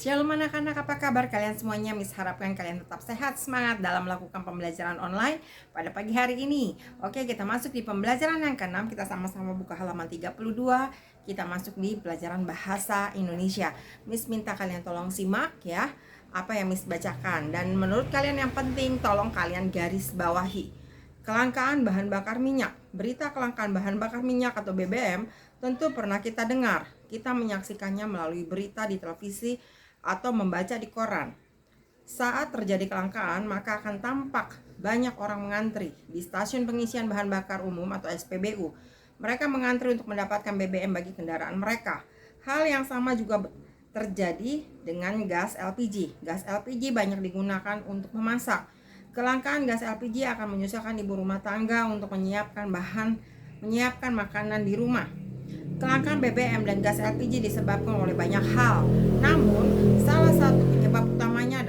Shalom anak-anak, apa kabar kalian semuanya? Miss harapkan kalian tetap sehat, semangat dalam melakukan pembelajaran online pada pagi hari ini. Oke, kita masuk di pembelajaran yang ke-6. Kita sama-sama buka halaman 32. Kita masuk di pelajaran bahasa Indonesia. Miss minta kalian tolong simak ya apa yang Miss bacakan. Dan menurut kalian yang penting, tolong kalian garis bawahi. Kelangkaan bahan bakar minyak. Berita kelangkaan bahan bakar minyak atau BBM tentu pernah kita dengar. Kita menyaksikannya melalui berita di televisi atau membaca di koran. Saat terjadi kelangkaan, maka akan tampak banyak orang mengantri di stasiun pengisian bahan bakar umum atau SPBU. Mereka mengantri untuk mendapatkan BBM bagi kendaraan mereka. Hal yang sama juga terjadi dengan gas LPG. Gas LPG banyak digunakan untuk memasak. Kelangkaan gas LPG akan menyusahkan ibu rumah tangga untuk menyiapkan makanan di rumah. Kelangkaan BBM dan gas LPG disebabkan oleh banyak hal. Namun, salah satu penyebab utamanya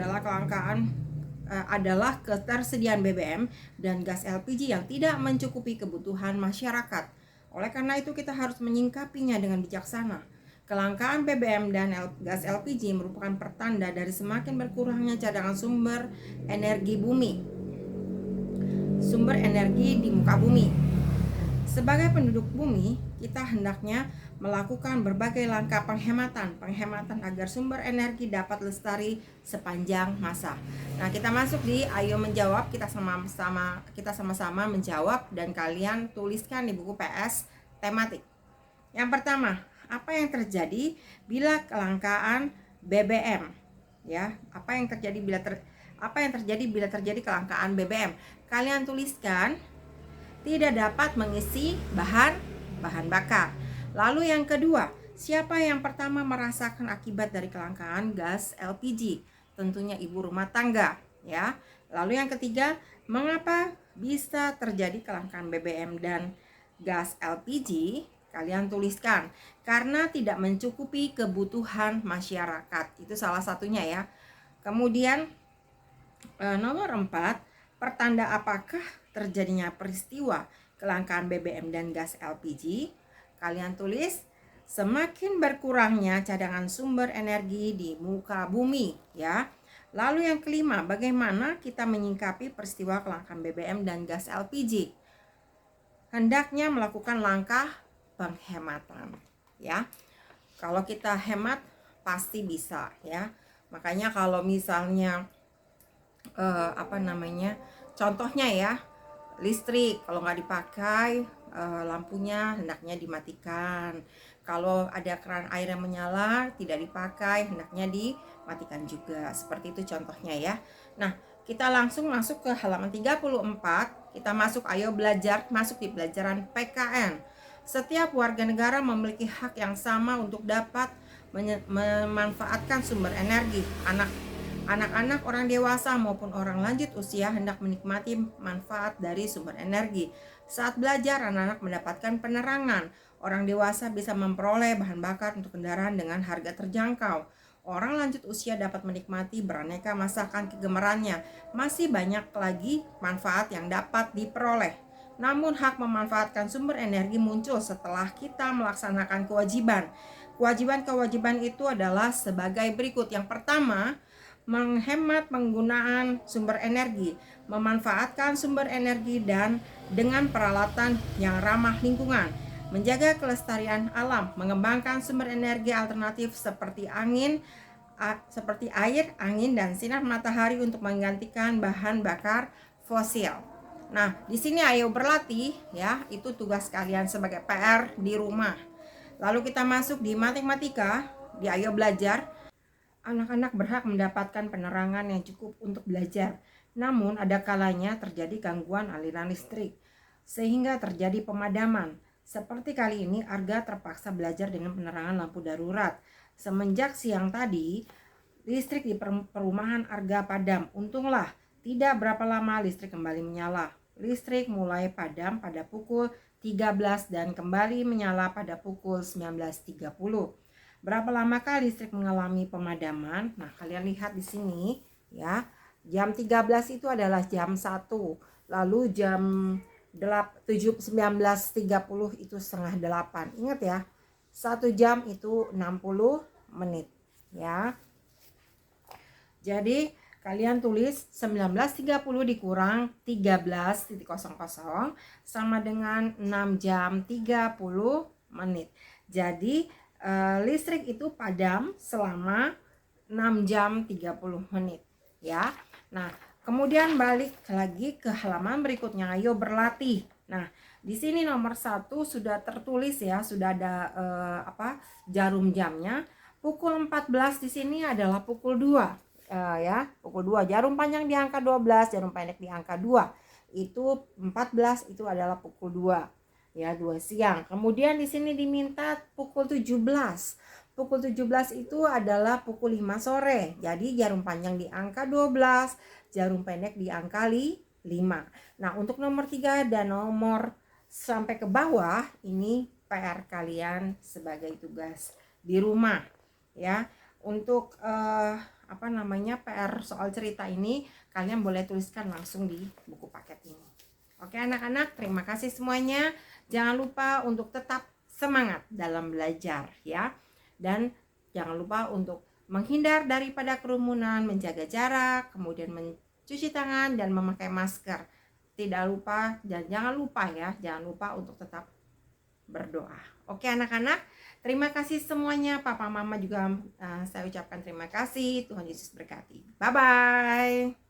adalah ketersediaan BBM dan gas LPG yang tidak mencukupi kebutuhan masyarakat. Oleh karena itu, kita harus menyingkapinya dengan bijaksana. Kelangkaan BBM dan gas LPG merupakan pertanda dari semakin berkurangnya cadangan sumber energi di muka bumi. Sebagai penduduk bumi, kita hendaknya melakukan berbagai langkah penghematan agar sumber energi dapat lestari sepanjang masa. Nah, kita masuk di ayo menjawab. Kita sama-sama menjawab dan kalian tuliskan di buku PS tematik. Yang pertama, apa yang terjadi bila kelangkaan BBM? Ya, apa yang terjadi bila terjadi kelangkaan BBM? Kalian tuliskan tidak dapat mengisi bahan bakar. Lalu yang kedua, siapa yang pertama merasakan akibat dari kelangkaan gas LPG? Tentunya ibu rumah tangga, ya. Lalu yang ketiga, mengapa bisa terjadi kelangkaan BBM dan gas LPG? Kalian tuliskan karena tidak mencukupi kebutuhan masyarakat. Itu salah satunya ya. Kemudian nomor 4, pertanda apakah terjadinya peristiwa kelangkaan BBM dan gas LPG? Kalian tulis semakin berkurangnya cadangan sumber energi di muka bumi ya. Lalu yang kelima, bagaimana kita menyikapi peristiwa kelangkaan BBM dan gas LPG? Hendaknya melakukan langkah penghematan ya. Kalau kita hemat pasti bisa ya. Makanya kalau misalnya contohnya ya, listrik kalau nggak dipakai, lampunya hendaknya dimatikan. Kalau ada keran air yang menyala tidak dipakai, hendaknya dimatikan juga. Seperti itu contohnya ya. Nah, kita langsung masuk ke halaman 34. Kita masuk masuk di pelajaran PKN. Setiap warga negara memiliki hak yang sama untuk dapat memanfaatkan sumber energi. Anak-anak, orang dewasa maupun orang lanjut usia hendak menikmati manfaat dari sumber energi. Saat belajar, anak-anak mendapatkan penerangan. Orang dewasa bisa memperoleh bahan bakar untuk kendaraan dengan harga terjangkau. Orang lanjut usia dapat menikmati beraneka masakan kegemarannya. Masih banyak lagi manfaat yang dapat diperoleh. Namun hak memanfaatkan sumber energi muncul setelah kita melaksanakan kewajiban. Kewajiban itu adalah sebagai berikut. Yang pertama, menghemat penggunaan sumber energi, memanfaatkan sumber energi dan dengan peralatan yang ramah lingkungan, menjaga kelestarian alam, mengembangkan sumber energi alternatif seperti air, angin, dan sinar matahari untuk menggantikan bahan bakar fosil. Nah, di sini ayo berlatih ya, itu tugas kalian sebagai PR di rumah. Lalu kita masuk di matematika, di ayo belajar. Anak-anak berhak mendapatkan penerangan yang cukup untuk belajar. Namun ada kalanya terjadi gangguan aliran listrik sehingga terjadi pemadaman. Seperti kali ini Arga terpaksa belajar dengan penerangan lampu darurat. Semenjak siang tadi listrik di perumahan Arga padam. Untunglah tidak berapa lama listrik kembali menyala. Listrik mulai padam pada pukul 13 dan kembali menyala pada pukul 19.30. Berapa lamakah listrik mengalami pemadaman? Nah, kalian lihat di sini ya. Jam 13 itu adalah jam 1. Lalu jam 19.30 itu setengah 8. Ingat ya. 1 jam itu 60 menit ya. Jadi kalian tulis 19.30 dikurang 13.00 sama dengan 6 jam 30 menit. Jadi listrik itu padam selama 6 jam 30 menit ya. Nah, kemudian balik lagi ke halaman berikutnya, ayo berlatih. Nah, di sini nomor 1 sudah tertulis ya, sudah ada jarum jamnya. Pukul 14 di sini adalah pukul 2. Ya, pukul 2. Jarum panjang di angka 12, jarum pendek di angka 2. Itu 14 itu adalah pukul 2. Ya, 2 siang. Kemudian di sini diminta pukul 17. Pukul 17 itu adalah pukul 5 sore. Jadi jarum panjang di angka 12, jarum pendek di angka 5. Nah, untuk nomor 3 dan nomor sampai ke bawah ini PR kalian sebagai tugas di rumah ya. Untuk PR soal cerita ini kalian boleh tuliskan langsung di buku paket ini. Oke anak-anak, terima kasih semuanya. Jangan lupa untuk tetap semangat dalam belajar ya. Dan jangan lupa untuk menghindar daripada kerumunan, menjaga jarak, kemudian mencuci tangan dan memakai masker. Tidak lupa dan jangan lupa untuk tetap berdoa. Oke anak-anak, terima kasih semuanya. Papa mama juga saya ucapkan terima kasih. Tuhan Yesus berkati. Bye bye.